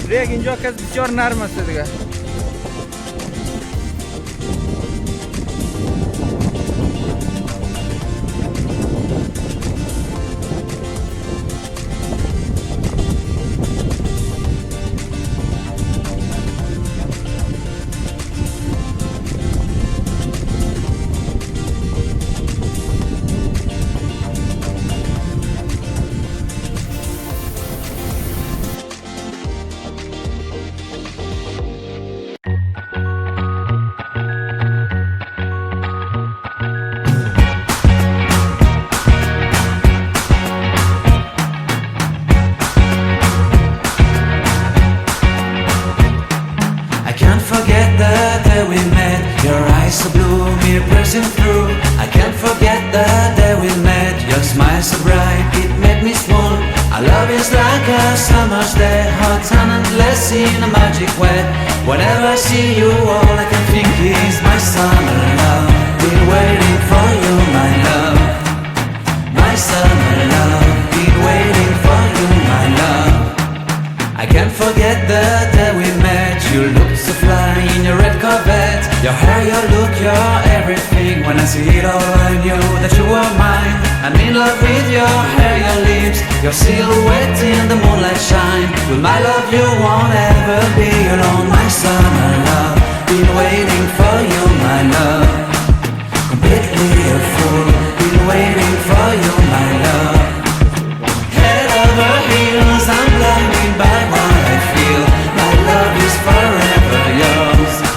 Direkt اینجا کس بسیار نرم است دیگه. So blue, me piercing through. I can't forget the day we met. Your smile so bright, it made me swoon. Our love is like a summer's day, hot and endless in a magic way. Whenever I see you, all I can think is my summer love. Been waiting for you, my love. My summer love. Been waiting for you, my love. I can't forget the day we met. You looked so fly in your red Corvette. Your hair, your look, your everything. When I see it all, I knew that that you were mine. I'm in love with your hair, your lips, your silhouette in the moonlight shine. With my love you won't ever be alone, my summer love. Been waiting for you, my love. Completely a fool. Been waiting for you, my love. Head over heels, I'm blinded by what I feel. My love is forever yours.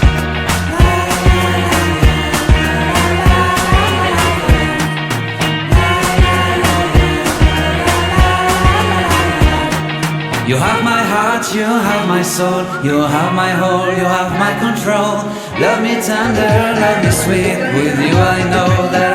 You have my heart, you have my soul, you have my whole, you have my control. Love me tender, love me sweet. With you I know that